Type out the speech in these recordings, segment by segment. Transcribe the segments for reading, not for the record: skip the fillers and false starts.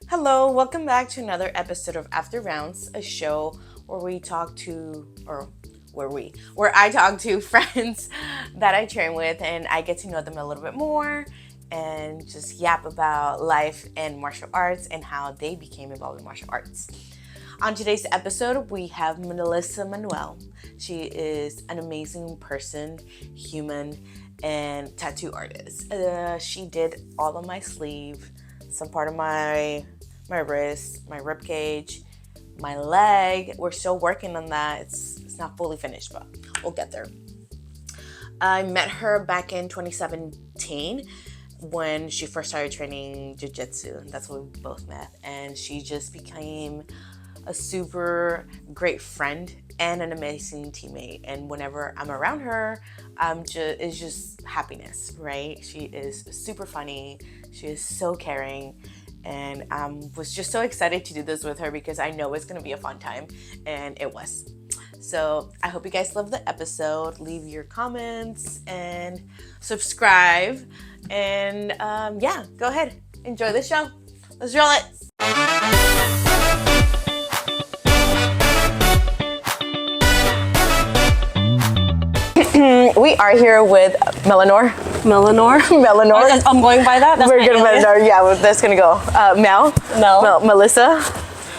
Hello, welcome back to another episode of After Rounds, a show where we talk to, where I talk to friends that I train with and I get to know them a little bit more and just yap about life and martial arts and how they became involved in martial arts. On today's episode, we have Melissa Manuel. She is an amazing person, human, and tattoo artist. She did all of my sleeve, some part of my wrist, my rib cage, my leg. We're still working on that. It's not fully finished, but we'll get there. I met her back in 2017 when she first started training jiu-jitsu. That's when we both met. And she just became a super great friend and an amazing teammate. And whenever I'm around her, it's just happiness, right? She is super funny. She is so caring. And I was just so excited to do this with her because I know it's going to be a fun time, and it was. So I hope you guys love the episode. Leave your comments and subscribe. And go ahead. Enjoy the show. Let's roll it. We are here with Melanor. I'm going by that. We're gonna Melanor. Yeah, that's gonna go. Melissa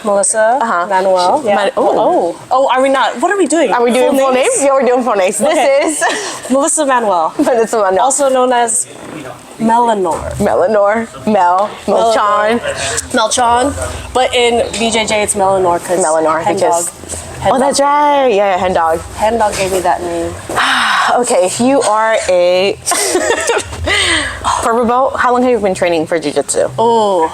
Manuel. Yeah. Are we not? What are we doing? Are we doing full names? Yeah, we're doing full names. Okay. This is Melissa Manuel. Melissa Manuel. Also known as Melchan. But in BJJ, it's Melanor because Oh, that's right. Yeah, Hen Dog. Hen Dog gave me that name. Okay, you are a purple belt. How long have you been training for jiu-jitsu? Oh,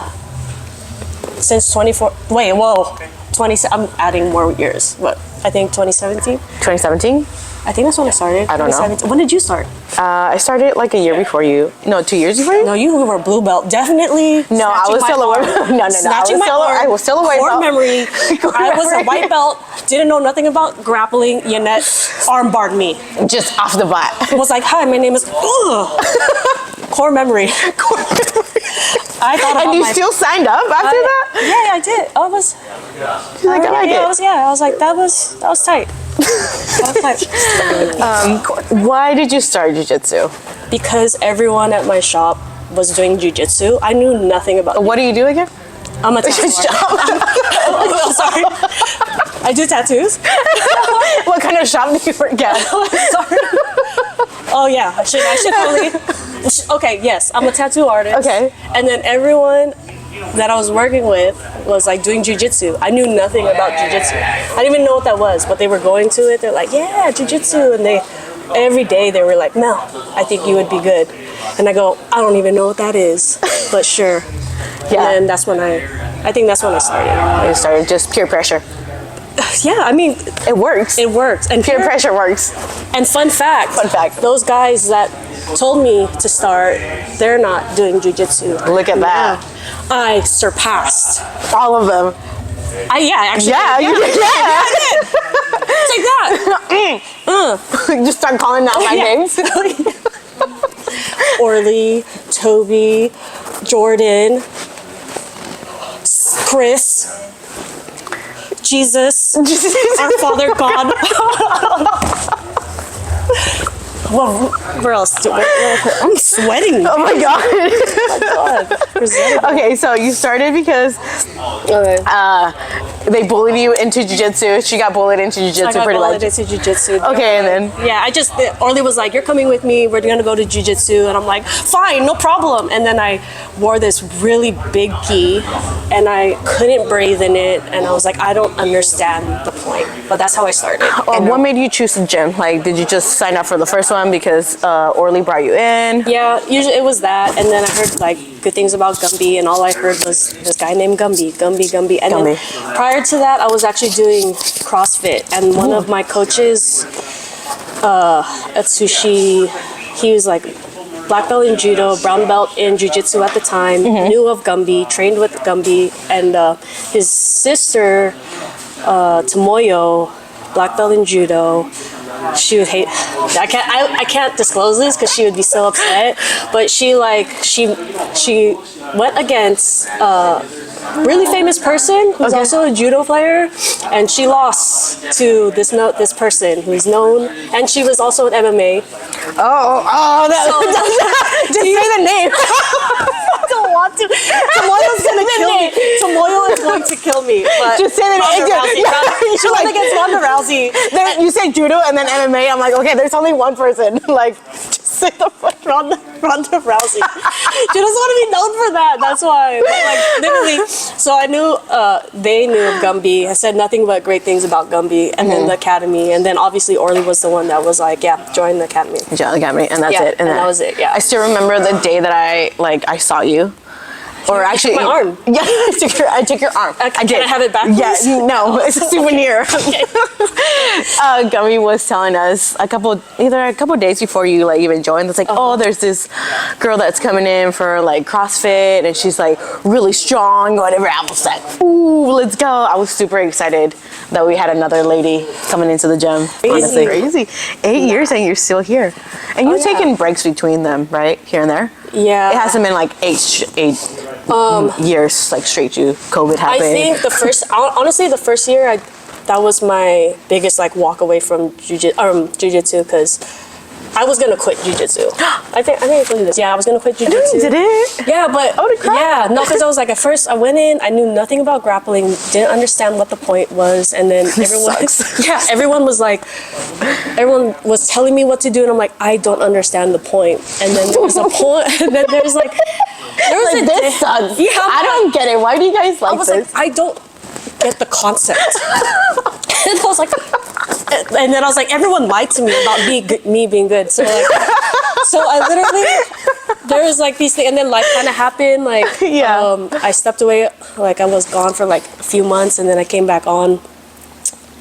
since 24. Wait, whoa. 20. I'm adding more years. What? I think 2017. 2017? I think that's when I started. I don't know. When did you start? I started like a year before you. No, 2 years before you? No, you were blue belt. Definitely. No, I was still a white belt. No. I was still a white belt. Core memory. I was a white belt. Didn't know nothing about grappling. Yannette armbarred me. Just off the bat. Was like, hi, my name is. Core memory. I thought about and you still signed up after that? Yeah, I did. I was. She's like, I like it. I was like, that was tight. Why did you start jiu-jitsu? Because everyone at my shop was doing jiu-jitsu. I knew nothing about. What do you do again? I'm a tattoo artist. Oh, sorry. I do tattoos. What kind of shop do you work at? Sorry. Oh yeah, I should probably. Okay, yes, I'm a tattoo artist. Okay. And then everyone that I was working with was like doing jiu-jitsu. I knew nothing about jiu-jitsu. I didn't even know what that was, but they were going to it. They're like, yeah, jiu-jitsu. And every day they were like, Mel, I think you would be good. And I go, I don't even know what that is, but sure. Yeah. And that's when I think that's when I started. You started just peer pressure. Yeah, I mean. It works. It works. And peer pressure works. And fun fact, those guys that told me to start, they're not doing jiu-jitsu. Look at that. I surpassed all of them. Actually. Yeah. Take that. Just start calling out my names. Orly, Toby, Jordan, Chris, Jesus, our Father God. Well, where else? I'm sweating. Oh my god. Oh my god. Okay, so you started because they bullied you into jiu-jitsu. She got bullied into jiu-jitsu pretty much. Into jiu-jitsu. Okay, and then? Yeah, Orly was like, you're coming with me. We're going to go to jiu-jitsu. And I'm like, fine, no problem. And then I wore this really big gi and I couldn't breathe in it. And I was like, I don't understand the point. But that's how I started. What made you choose the gym? Like, did you just sign up for the first one because Orly brought you in? Yeah, usually it was that. And then I heard like good things about Gumby, and all I heard was this guy named Gumby. And then prior to that, I was actually doing CrossFit, and one of my coaches, Atsushi, he was like black belt in judo, brown belt in jiu-jitsu at the time, knew of Gumby, trained with Gumby, and his sister, Tomoyo, black belt in judo. She would hate. I can't disclose this because she would be so upset. But she went against really famous person who's also a judo player, and she lost to this person who's known, and she was also an MMA. Just say the name. I don't want to. Tomoyo's gonna kill me. Tomoyo is going to kill me. But Just say the name. She went against Ronda Rousey. Then you say judo and then MMA. I'm like, okay, there's only one person. Like, just say the first Ronda Rousey. She doesn't want to be known for that. That's why. But like literally. So I knew they knew of Gumby. I said nothing but great things about Gumby, and then the academy, and then obviously Orly was the one that was like, yeah, join the academy. Join the academy, and that's Yeah, it. and that was it. Yeah. I still remember the day that I saw you. Or actually, my arm. Yeah, I took your arm. I did. Can I have it back, please? Yeah, no, it's a souvenir. Gummy was telling us either a couple days before you like even joined. It's like, oh, there's this girl that's coming in for like CrossFit, and she's like really strong, whatever. I was like, ooh, let's go. I was super excited that we had another lady coming into the gym. Honestly, crazy. 8 years and you're still here, and you've taken breaks between them, right, here and there. Yeah. It hasn't been like eight years like straight you COVID happened. I think the first year that was my biggest like walk away from jiu-jitsu because I was gonna quit jiu-jitsu. I think I told you this. Yeah, I was gonna quit jiu-jitsu. Did it? Yeah, but yeah, no, because I was like at first I went in, I knew nothing about grappling, didn't understand what the point was, and then everyone was telling me what to do, and I'm like, I don't understand the point. And then there was a point, and then there was this sucks. Yeah, I don't get it. Why do you guys like this? Like, I don't get the concept. And I was like, and then I was like, everyone lied to me about me being good. So like, I literally, there was like these things, and then life kind of happened. Like, I stepped away, like I was gone for like a few months, and then I came back on.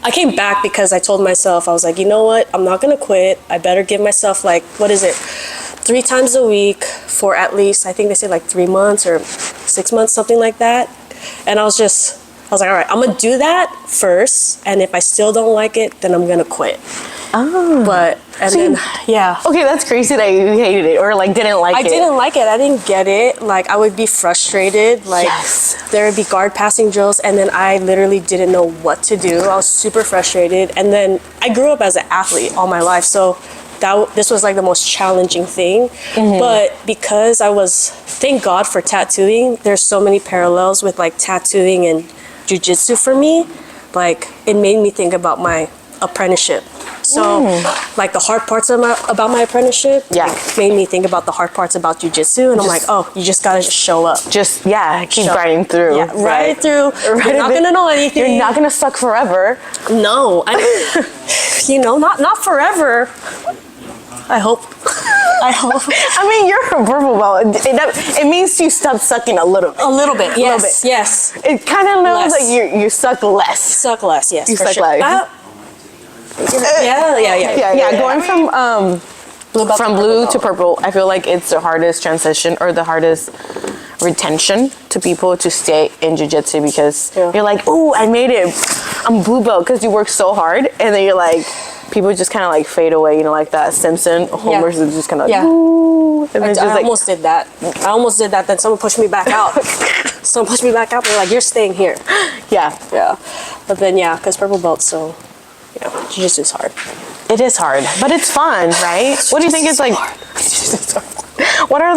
I came back because I told myself, I was like, you know what? I'm not gonna quit. I better give myself like, 3 times a week for at least, I think they say like 3 months or 6 months, something like that. And I was like, all right, I'm gonna do that first, and if I still don't like it, then I'm gonna quit. Oh. Okay, that's crazy that you hated it or like didn't like it. I didn't like it. I didn't get it. Like I would be frustrated. Like there would be guard passing drills, and then I literally didn't know what to do. I was super frustrated, and then I grew up as an athlete all my life, so this was like the most challenging thing. But because thank God for tattooing, there's so many parallels with like tattooing and jiu-jitsu for me. Like it made me think about my apprenticeship. So like the hard parts about my apprenticeship made me think about the hard parts about jiu-jitsu, and I'm like, oh, you just gotta show up. Keep grinding through. Yeah, ride through. You're not gonna know anything. You're not gonna suck forever. No, not forever. I hope. I mean, you're a purple belt. It means you stop sucking a little bit. A little bit, yes. It kind of knows that you suck less. Suck less, yes. You for suck sure. less. Yeah. Going from blue to purple, I feel like it's the hardest transition or the hardest retention to people to stay in jiu-jitsu because you're like, oh, I made it. I'm blue belt because you work so hard, and then you're like, people just kind of like fade away, like that Simpson. Homer's is just kind of ooh. And I almost did that. Then someone pushed me back out. They're like, you're staying here. Yeah. But then because purple belt, so jiu-jitsu is hard. It is hard, but it's fun, right? What do you think is like? What are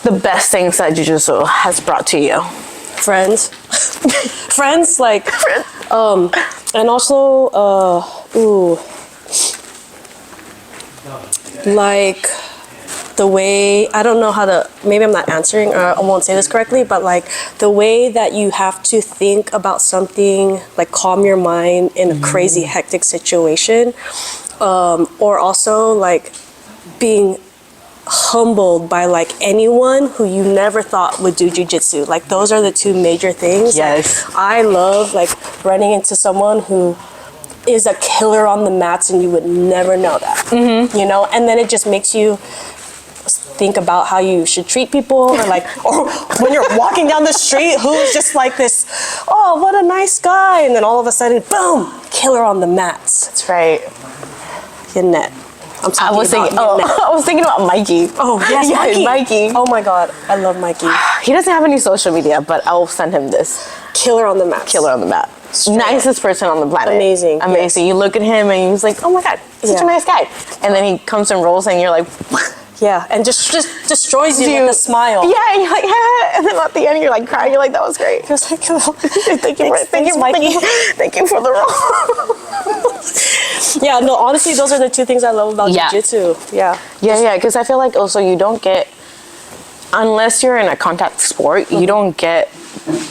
the best things that jiu-jitsu has brought to you? Friends, like, and also, like the way, I don't know how to, maybe I'm not answering or I won't say this correctly, but like the way that you have to think about something, like calm your mind in a crazy hectic situation, or also like being humbled by like anyone who you never thought would do jiu-jitsu. Like those are the two major things. Yes. Like, I love like running into someone who is a killer on the mats and you would never know that. And then it just makes you think about how you should treat people, or when you're walking down the street, who's just like this, oh, what a nice guy, and then all of a sudden, boom, killer on the mats. That's right. Isn't it? I'm I talking was about thinking. him now. I was thinking about Mikey. Oh, yes, Yeah, Mikey. Oh my God, I love Mikey. He doesn't have any social media, but I'll send him this. Killer on the map. Killer on the map. Straight Nicest person on the planet. Amazing, Amazing. yes. You look at him and he's like, oh my God, such a Yeah. nice guy. And then he comes and rolls and you're like, Yeah, and just destroys you with a smile. yeah, and you're like, and then at the end you're like crying. You're like, that was great. He was like, well, Thank you for the role. Yeah, no, honestly, those are the two things I love about Yeah. jiu-jitsu. Yeah. Yeah, because I feel like also you don't get, unless you're in a contact sport, you don't get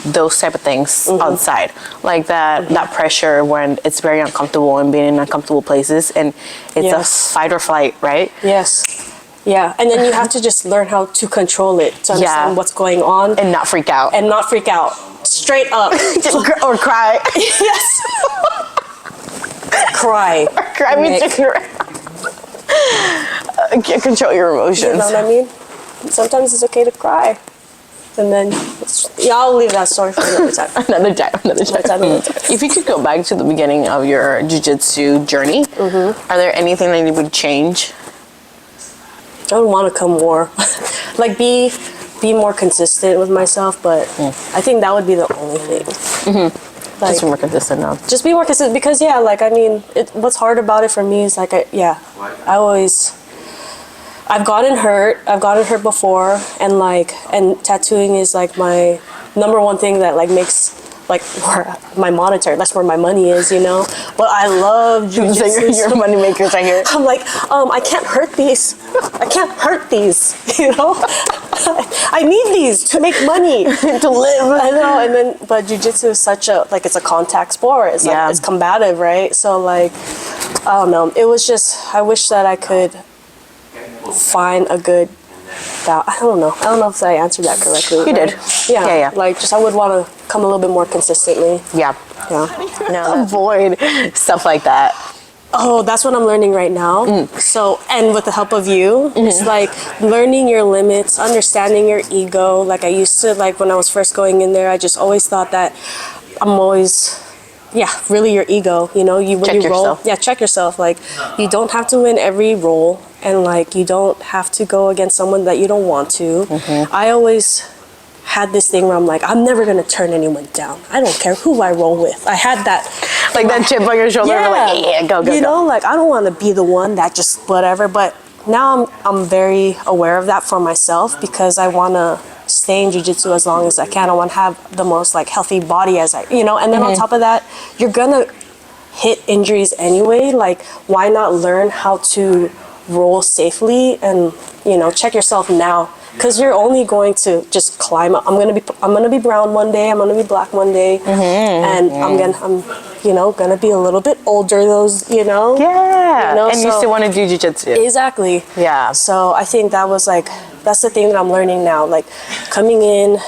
those type of things outside, like that pressure when it's very uncomfortable and being in uncomfortable places, and it's a Yes. fight or flight, right? Yes. Yeah, and then you have to just learn how to control it, to understand Yeah. what's going on, And not freak out. and not freak out. Straight up. or cry. Yes. Cry. Cry me Nick. to can't control your emotions. You know what I mean? Sometimes it's okay to cry. And then, I'll leave that story for another time. Another time. If you could go back to the beginning of your jiu-jitsu journey, are there anything that you would change? I would want to come more, like be more consistent with myself. But I think that would be the only thing. Like, Just be more consistent now. just be more consistent, because like, I mean, what's hard about it for me is like, I've gotten hurt before, and tattooing is like my number one thing that like makes like where my monitor, that's where my money is, But I love jiu-jitsu. Your money makers right here. I'm like, I can't hurt these. I can't hurt these, I need these to make money. To live. I know, but jiu-jitsu is such a, like, it's a contact sport. It's like, it's combative, right? So like, I don't know. It was just, I wish that I could find a good, I don't know if I answered that correctly. You did. Yeah. Like, just I would want to come a little bit more consistently. Yeah. No, avoid stuff like that. Oh, that's what I'm learning right now. So, and with the help of you, it's like learning your limits, understanding your ego. Like, I used to, like, when I was first going in there, I just always thought that I'm always, really your ego, when you roll. Yourself. Yeah, check yourself. Like, you don't have to win every roll, and like, you don't have to go against someone that you don't want to. I always had this thing where I'm like, I'm never gonna turn anyone down. I don't care who I roll with. I had that, like that chip on your shoulder. Like, go. Like, I don't want to be the one that just whatever. But now I'm very aware of that for myself, because I want to stay in jiu-jitsu as long as I can. I want to have the most like healthy body as and then on top of that, you're gonna hit injuries anyway. Like, why not learn how to roll safely and check yourself now, because you're only going to just climb up. I'm gonna be brown one day, I'm gonna be black one day, and I'm gonna be a little bit older and you still want to do jiu-jitsu. Exactly. Yeah. So I think that's the thing that I'm learning now, like coming in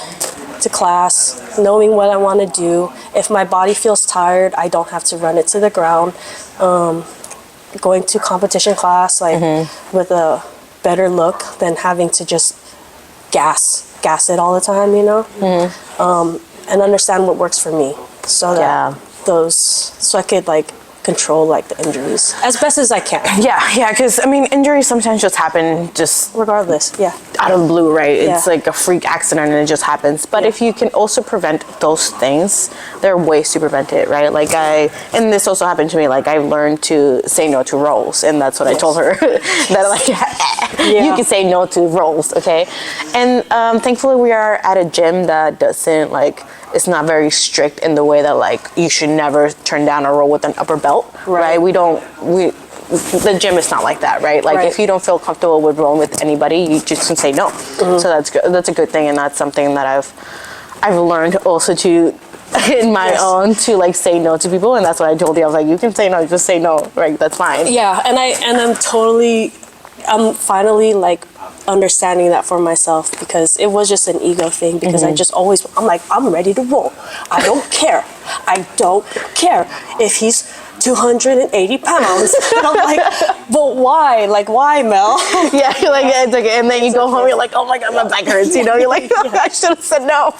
to class, knowing what I want to do. If my body feels tired, I don't have to run it to the ground. Going to competition class with a better look than having to just gas it all the time, and understand what works for me, so that so I could like control like the injuries as best as I can. Yeah, because I mean, injuries sometimes just happen just Regardless, out of the blue, right? It's Yeah. like a freak accident and it just happens. But if you can also prevent those things, there are ways to prevent it, right? Like and this also happened to me, like I learned to say no to rolls, and that's what I told her. That like, you can say no to rolls, okay? And thankfully we are at a gym that doesn't like, it's not very strict in the way that like you should never turn down a roll with an upper belt, right? The gym is not like that, right? Like if you don't feel comfortable with rolling with anybody, you just can say no. So that's good. That's a good thing, and that's something that I've learned also to in my own to like say no to people, and that's what I told you. I was like, you can say no, just say no, right? That's fine. Yeah, and I'm finally like understanding that for myself, because it was just an ego thing, because I'm like, I'm ready to roll. I don't care if he's 280 pounds. And I'm like, but why? Like, why, Mel? Yeah, you're like, it's okay. And then you go home, you're like, oh my God, my back hurts. You know, you're like, I should have said no.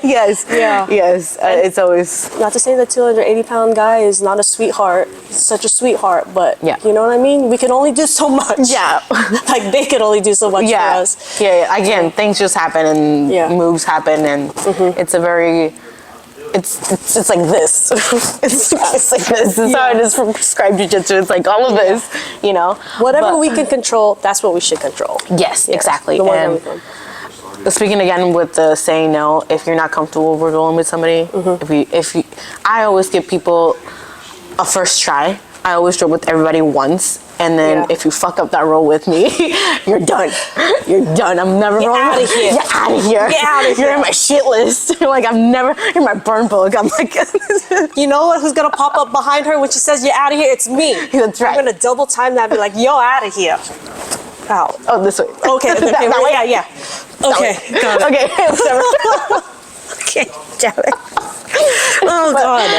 Yes. Yeah. Yes. It's always. Not to say the 280-pound guy is not a sweetheart. He's such a sweetheart, but Yeah. you know what I mean? We can only do so much. Yeah. Like, they can only do so much for us. Yeah. Again, things just happen and moves happen, and it's a very. It's like this. It's like this. It's how it is for prescribed jiu-jitsu. It's like all of this, you know. Whatever we can control, that's what we should control. Yes, exactly. The one And speaking again with the saying no, if you're not comfortable rolling with somebody, if you, I always give people a first try. I always roll with everybody once. And then if you fuck up that roll with me, you're done. You're done. I'm never rolling. Out of here. Get out of here. Get out of here. You're in my shit list. Like, I'm never, you're my burn book. I'm like, you know what? Who's gonna pop up behind her when she says you're out of here? It's me. That's right. I'm gonna double time that and be like, yo, out of here. Out. oh, this way. Okay. That way. Yeah. Okay. Got it. Okay, whatever. Okay. Damn it. Oh God.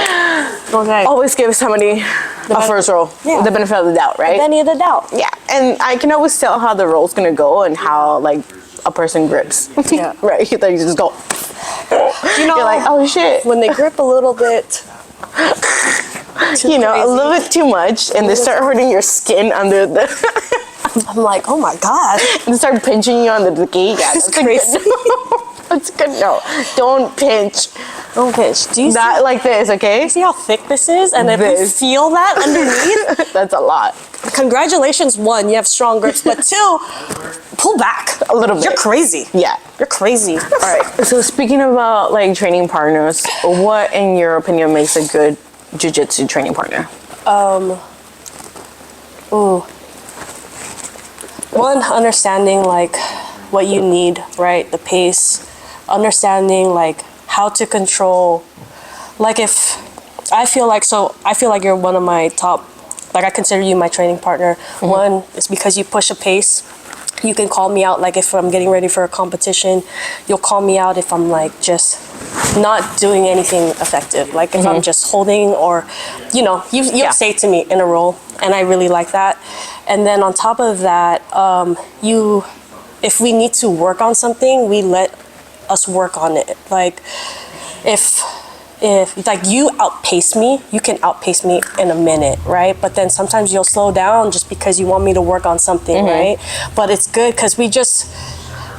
Okay. Always give somebody a first roll. Yeah. The benefit of the doubt, right? Any of the doubt. Yeah, and I can always tell how the roll's gonna go and how like a person grips. Yeah. Right. Like you just go. You know, You're like, oh shit. when they grip a little bit. You know, a little bit too much, and they start hurting your skin under the. I'm like, oh my God. and they start pinching you under the gate. Yeah, It's that's crazy. A good, that's good. No, don't pinch. Don't pinch. Do you Not like this, okay? see how thick this is? And if you This. feel that underneath, That's a lot. congratulations, one, you have strong grips, but two, pull back. A little bit. You're crazy. Yeah. You're crazy. All right. So speaking about like training partners, what in your opinion makes a good jiu-jitsu training partner? One, understanding like what you need, right? The pace, understanding like how to control, like if I feel like you're one of my top, like I consider you my training partner. One is because you push a pace. You can call me out, like if I'm getting ready for a competition, you'll call me out if I'm like just not doing anything effective. Like if I'm just holding, or, you know, you'll say to me in a roll, and I really like that. And then on top of that, if we need to work on something, we let us work on it. Like if like you outpace me, you can outpace me in a minute, right? But then sometimes you'll slow down just because you want me to work on something, right? But it's good because we just,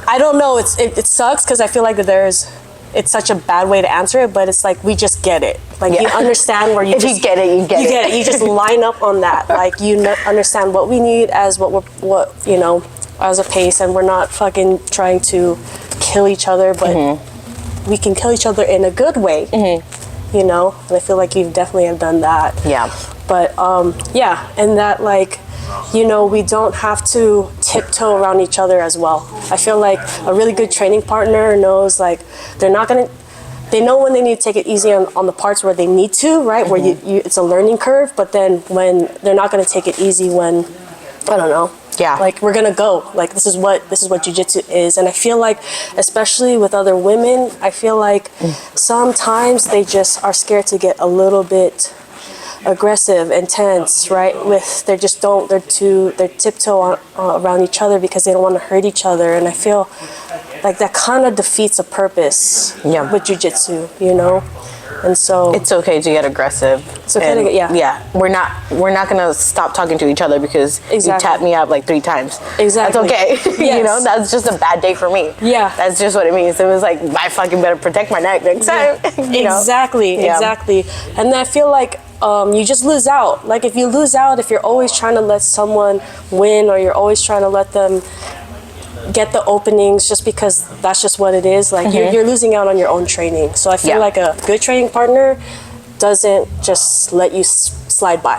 I don't know, it sucks because I feel like it's such a bad way to answer it, but it's like we just get it. Like you understand where you If you get it, you get it. You just line up on that. Like you understand what we need as what you know, as a pace, and we're not fucking trying to kill each other, but we can kill each other in a good way, you know? And I feel like you definitely have done that. Yeah. But yeah, and that like, you know, we don't have to tiptoe around each other as well. I feel like a really good training partner knows like they know when they need to take it easy on the parts where they need to, right? Where you it's a learning curve, but then when they're not gonna take it easy when, I don't know. Yeah. Like we're gonna go. Like this is what jiu-jitsu is. And I feel like, especially with other women, I feel like sometimes they just are scared to get a little bit aggressive, intense, right? They're tiptoe around each other because they don't want to hurt each other. And I feel like that kind of defeats a purpose with jiu-jitsu, you know? And so it's okay to get aggressive. It's okay to get, yeah. We're not gonna stop talking to each other because you tapped me up like 3 times. Exactly. That's okay. Yes. You know, that's just a bad day for me. Yeah. That's just what it means. It was like, I fucking better protect my neck next time. You know? Exactly. And I feel like you just lose out. Like if you lose out, if you're always trying to let someone win, or you're always trying to let them get the openings just because that's just what it is, like you're losing out on your own training. So I feel like a good training partner doesn't just let you slide by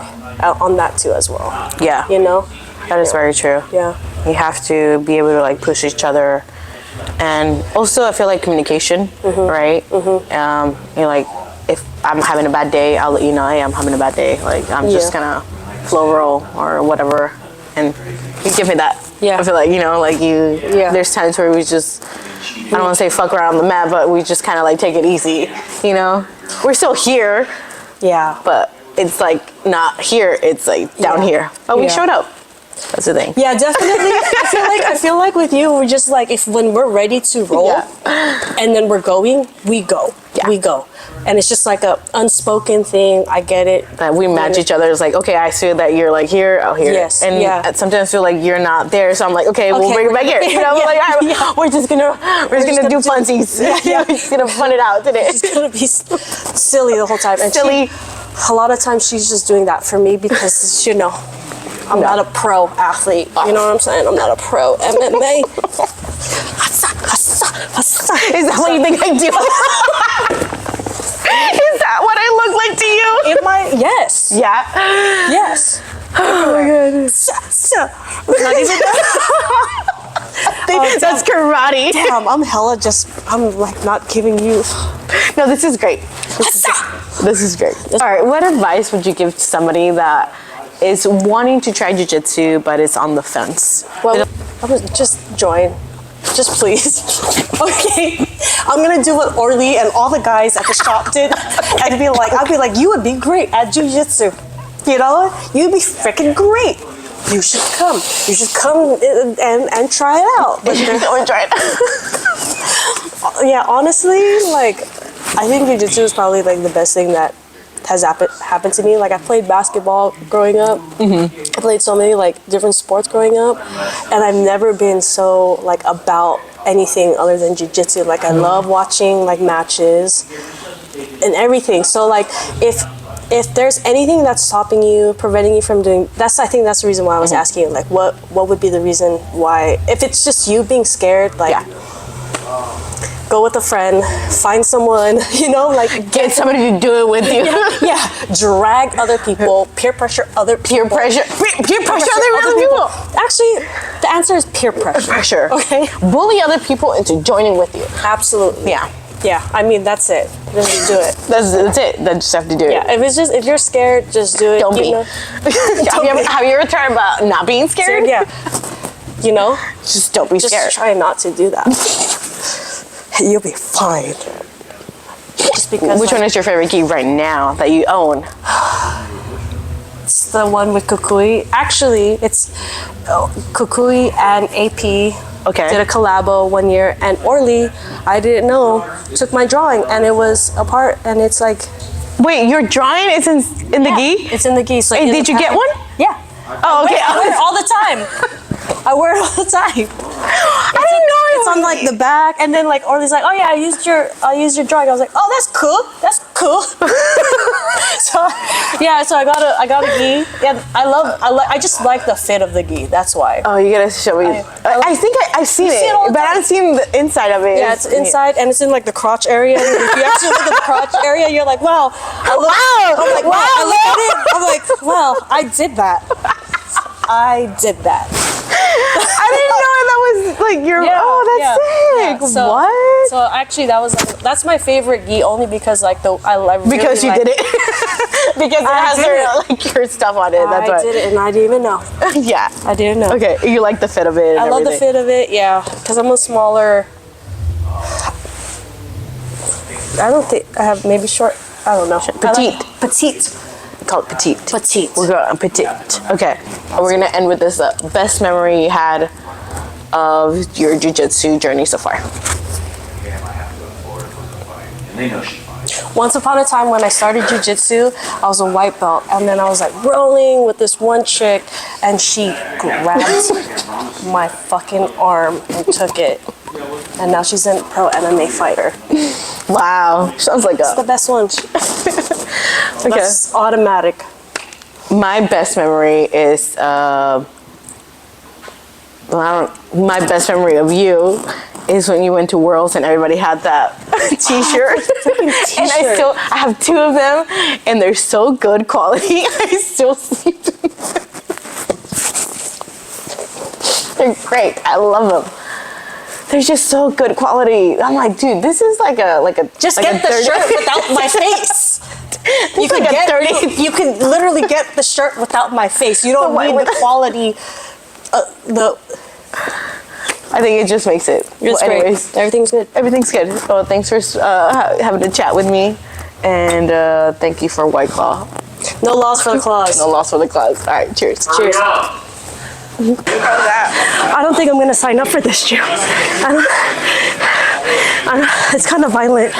on that too as well. Yeah. You know? That is very true. Yeah. You have to be able to like push each other. And also I feel like communication, right? You know, like if I'm having a bad day, I'll let you know, hey, I'm having a bad day. Like I'm just gonna flow roll or whatever. And you give me that. Yeah. I feel like, you know, like there's times where we just, I don't want to say fuck around the mat, but we just kind of like take it easy, you know? We're still here. Yeah. But it's like not here, it's like down here. But we showed up. That's the thing. Yeah, definitely. I feel like with you, we're just like, if when we're ready to roll and then we're going, we go. Yeah. We go. And it's just like a unspoken thing. I get it. That we match each other. It's like, okay, I see that you're like here, oh here. Yes. And sometimes I feel like you're not there, so I'm like, okay, we'll bring it back here. You know, like, all right, we're just gonna do funsies. We're just gonna fun it out today. It's gonna be silly the whole time. And silly. A lot of times she's just doing that for me because, you know, I'm not a pro athlete. You know what I'm saying? I'm not a pro MMA. Is that what you think I do? Is that what I look like to you? Yes. Yeah. Yes. Oh my god. Not even that's karate. Damn, I'm like not giving you. No, this is great. This is great. All right, what advice would you give to somebody that is wanting to try jiu-jitsu but is on the fence? Well, I would just join. Just please. Okay. I'm gonna do what Orly and all the guys at the shop did. I'd be like, you would be great at jiu-jitsu. You know? You'd be freaking great. You should come. You should come and try it out. But don't try it. Yeah, honestly, like, I think jiu-jitsu is probably like the best thing that has happened to me. Like, I played basketball growing up. Mm-hmm. I played so many like different sports growing up, and I've never been so like about anything other than jiu-jitsu. Like, I love watching like matches and everything. So like, if there's anything that's stopping you, preventing you from doing, I think that's the reason why I was asking you, like, what would be the reason why? If it's just you being scared, like, go with a friend, find someone, you know, like, get somebody to do it with you. Drag other people, peer pressure other people. Peer pressure other people. Actually, the answer is peer pressure. Okay. Bully other people into joining with you. Absolutely. Yeah, I mean, that's it. Just do it. That's it. Then just have to do it. Yeah, if you're scared, just do it. Don't be. Have you ever tried about not being scared? Yeah. You know? Just don't be scared. Just try not to do that. You'll be fine. Just because. Which one is your favorite gi right now that you own? It's the one with Kukui. Actually, it's Kukui and AP. Okay. Did a collabo one year, and Orly, I didn't know, took my drawing, and it was apart, and it's like. Wait, your drawing is in the gi? It's in the gi. So did you get one? Yeah. Oh, okay. I wear it all the time. I wear it all the time. I didn't know it's on like the back, and then like Orly's like, oh yeah, I used your drawing. I was like, oh, that's cool. So I got a gi. Yeah, I just like the fit of the gi. That's why. Oh, you gotta show me. I think I've seen it, but I haven't seen the inside of it. Yeah, it's inside, and it's in like the crotch area. And if you actually look at the crotch area, you're like, wow. I look at it. I'm like, wow, I did that. I didn't know that was like your. Sick. So, what? So actually, that's my favorite gi only because like I really because you did it. Because it has your stuff on it. That's why. I did it, and I didn't even know. Yeah, I didn't know. Okay, you like the fit of it. I love the fit of it. Yeah, because I'm a smaller. I don't think I have maybe short. I don't know. Petite. Call it petite. Petite. We're going petite. Okay. We're gonna end with this best memory you had of your jiu-jitsu journey so far. Once upon a time when I started jiu-jitsu, I was a white belt, and then I was like rolling with this one chick, and she grabbed my fucking arm and took it. And now she's a pro MMA fighter. Wow. Sounds like it's the best one. Okay. That's automatic. My best memory is my best memory of you is when you went to Worlds and everybody had that t-shirt. And I have two of them, and they're so good quality. I still sleep in them. They're great. I love them. They're just so good quality. I'm like, dude, this is like a just like get the shirt without my face. You can literally get the shirt without my face. You don't need the quality. I think it just makes it. It's anyways, great. Everything's good. Everything's good. Well, thanks for having a chat with me, and thank you for White Claw. No loss for the claws. No loss for the claws. All right, cheers. Cheers. How's that? I don't think I'm gonna sign up for this, Drew. It's kind of violent.